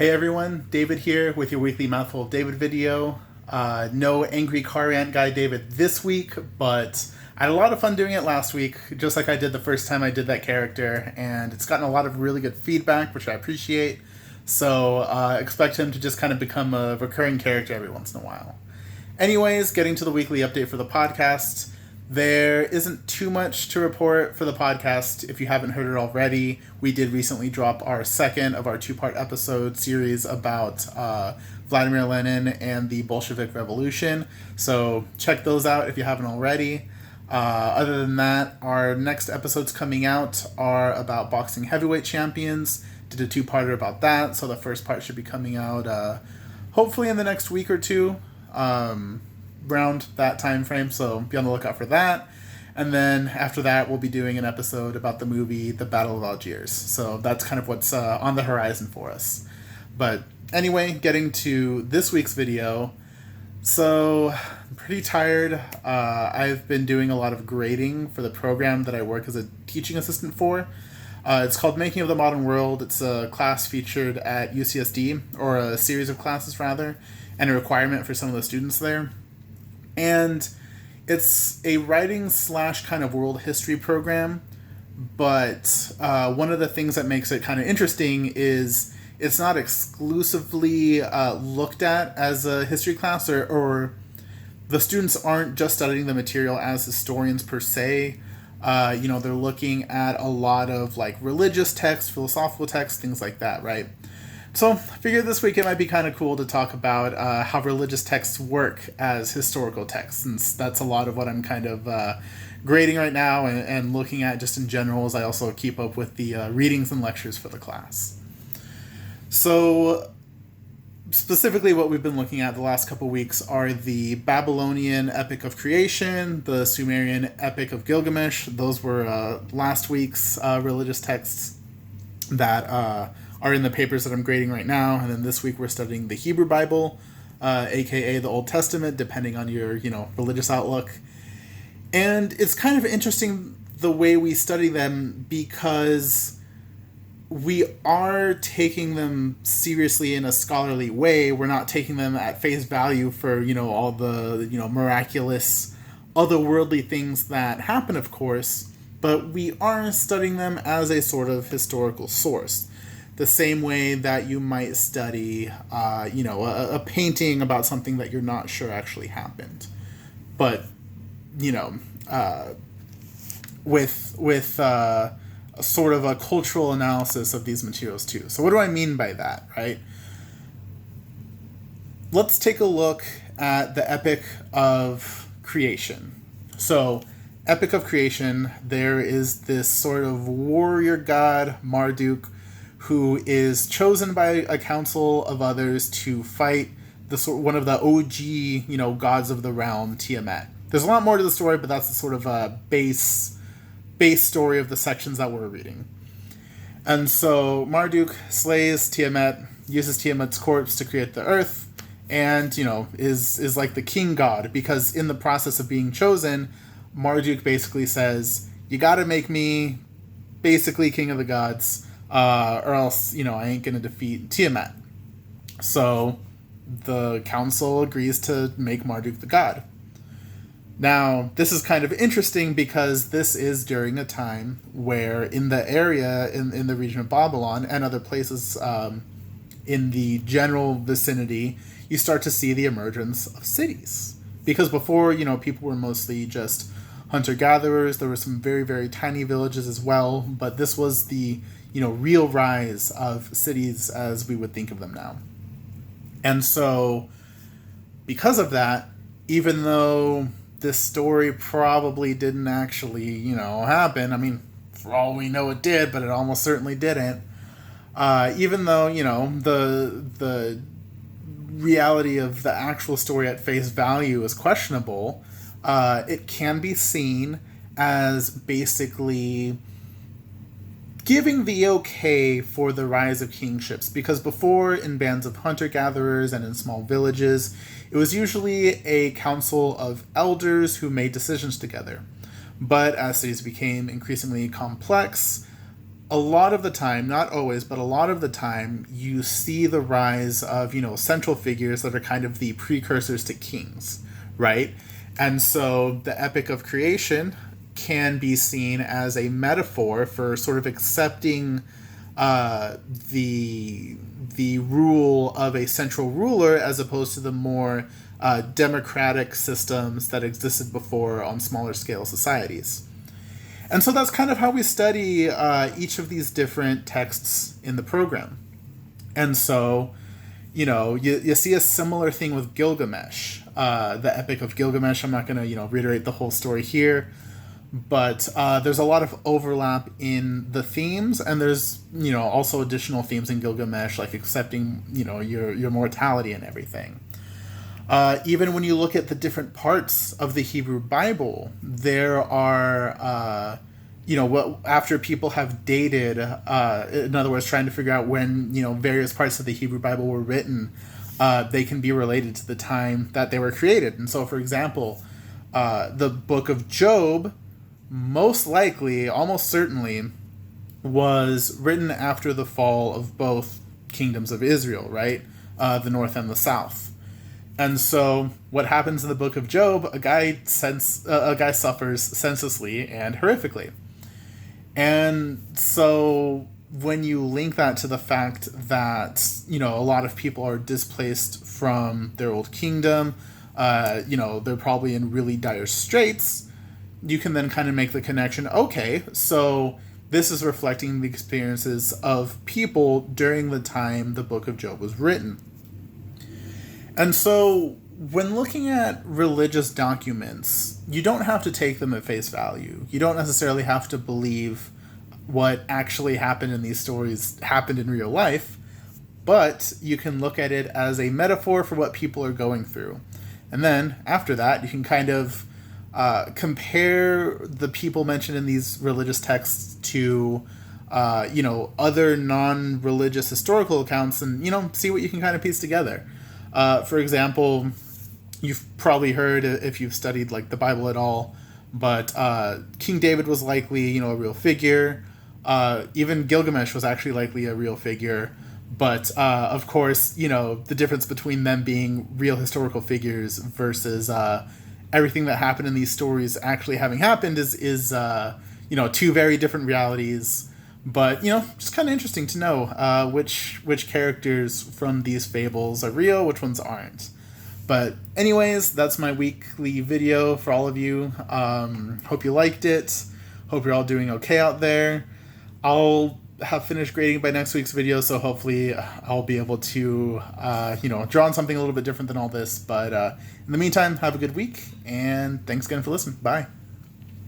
Hey everyone, David here with your weekly Mouthful of David video. No angry car rant guy David this week, but I had a lot of fun doing it last week, just like I did the first time I did that character, and it's gotten a lot of really good feedback, which I appreciate. So expect him to just kind of become a recurring character every once in a while. Anyways, getting to the weekly update for the podcast. There isn't too much to report for the podcast. If you haven't heard it already, we did recently drop our second of our two-part episode series about Vladimir Lenin and the Bolshevik Revolution. So check those out if you haven't already. Other than that, our next episodes coming out are about boxing heavyweight champions. Did a two-parter about that, so the first part should be coming out hopefully in the next week or two. Around that time frame, so be on the lookout for that. And then after that, we'll be doing an episode about the movie The Battle of Algiers. So that's kind of what's on the horizon for us. But anyway, getting to this week's video. So I'm pretty tired. I've been doing a lot of grading for the program that I work as a teaching assistant for. It's called Making of the Modern World. It's a class featured at UCSD, or a series of classes rather, and a requirement for some of the students there. And it's a writing / kind of world history program, but one of the things that makes it kind of interesting is it's not exclusively looked at as a history class, or the students aren't just studying the material as historians per se. They're looking at a lot of like religious texts, philosophical texts, things like that, right? So I figured this week it might be kind of cool to talk about how religious texts work as historical texts, since that's a lot of what I'm kind of grading right now and looking at just in general, as I also keep up with the readings and lectures for the class. So specifically what we've been looking at the last couple weeks are the Babylonian Epic of Creation, the Sumerian Epic of Gilgamesh. Those were last week's religious texts that are in the papers that I'm grading right now. And then this week we're studying the Hebrew Bible, aka the Old Testament, depending on your, religious outlook. And it's kind of interesting the way we study them, because we are taking them seriously in a scholarly way. We're not taking them at face value for, all the, miraculous, otherworldly things that happen, of course, but we are studying them as a sort of historical source. The same way that you might study, a painting about something that you're not sure actually happened. But, with sort of a cultural analysis of these materials too. So what do I mean by that, right? Let's take a look at the Epic of Creation. So, Epic of Creation, there is this sort of warrior god, Marduk, who is chosen by a council of others to fight one of the OG, gods of the realm, Tiamat. There's a lot more to the story, but that's the sort of base story of the sections that we're reading. And so Marduk slays Tiamat, uses Tiamat's corpse to create the earth, and, is like the king god, because in the process of being chosen, Marduk basically says, you gotta make me basically king of the gods, or else, I ain't gonna defeat Tiamat. So the council agrees to make Marduk the god. Now, this is kind of interesting because this is during a time where in the area, in the region of Babylon and other places in the general vicinity, you start to see the emergence of cities. Because before, people were mostly just hunter-gatherers. There were some very, very tiny villages as well, but this was the real rise of cities as we would think of them now. And so, because of that, even though this story probably didn't actually, happen, I mean, for all we know it did, but it almost certainly didn't, even though, the reality of the actual story at face value is questionable, it can be seen as basically giving the okay for the rise of kingships, because before, in bands of hunter-gatherers and in small villages, it was usually a council of elders who made decisions together. But as cities became increasingly complex, a lot of the time, not always, but a lot of the time, you see the rise of, central figures that are kind of the precursors to kings, right? And so the Epic of Creation can be seen as a metaphor for sort of accepting the rule of a central ruler as opposed to the more democratic systems that existed before on smaller scale societies. And so that's kind of how we study each of these different texts in the program. And so, you see a similar thing with Gilgamesh, the Epic of Gilgamesh. I'm not going to, reiterate the whole story here, but there's a lot of overlap in the themes, and there's, also additional themes in Gilgamesh, like accepting, your mortality and everything. Even when you look at the different parts of the Hebrew Bible, there are, after people have dated, in other words, trying to figure out when, various parts of the Hebrew Bible were written, they can be related to the time that they were created. And so, for example, the book of Job, most likely, almost certainly, was written after the fall of both kingdoms of Israel, right? The north and the south. And so what happens in the book of Job, a guy suffers senselessly and horrifically. And so when you link that to the fact that, a lot of people are displaced from their old kingdom, they're probably in really dire straits, you can then kind of make the connection, okay, so this is reflecting the experiences of people during the time the book of Job was written. And so when looking at religious documents, you don't have to take them at face value. You don't necessarily have to believe what actually happened in these stories happened in real life, but you can look at it as a metaphor for what people are going through. And then after that, you can kind of compare the people mentioned in these religious texts to, other non-religious historical accounts and, see what you can kind of piece together. For example, you've probably heard, if you've studied like the Bible at all, but King David was likely, a real figure. Even Gilgamesh was actually likely a real figure. But of course, the difference between them being real historical figures versus everything that happened in these stories actually having happened is two very different realities. But, just kind of interesting to know which characters from these fables are real, which ones aren't. But anyways, that's my weekly video for all of you. Hope you liked it. Hope you're all doing okay out there. I'll have finished grading by next week's video, so hopefully I'll be able to, draw on something a little bit different than all this. But in the meantime, have a good week, and thanks again for listening. Bye.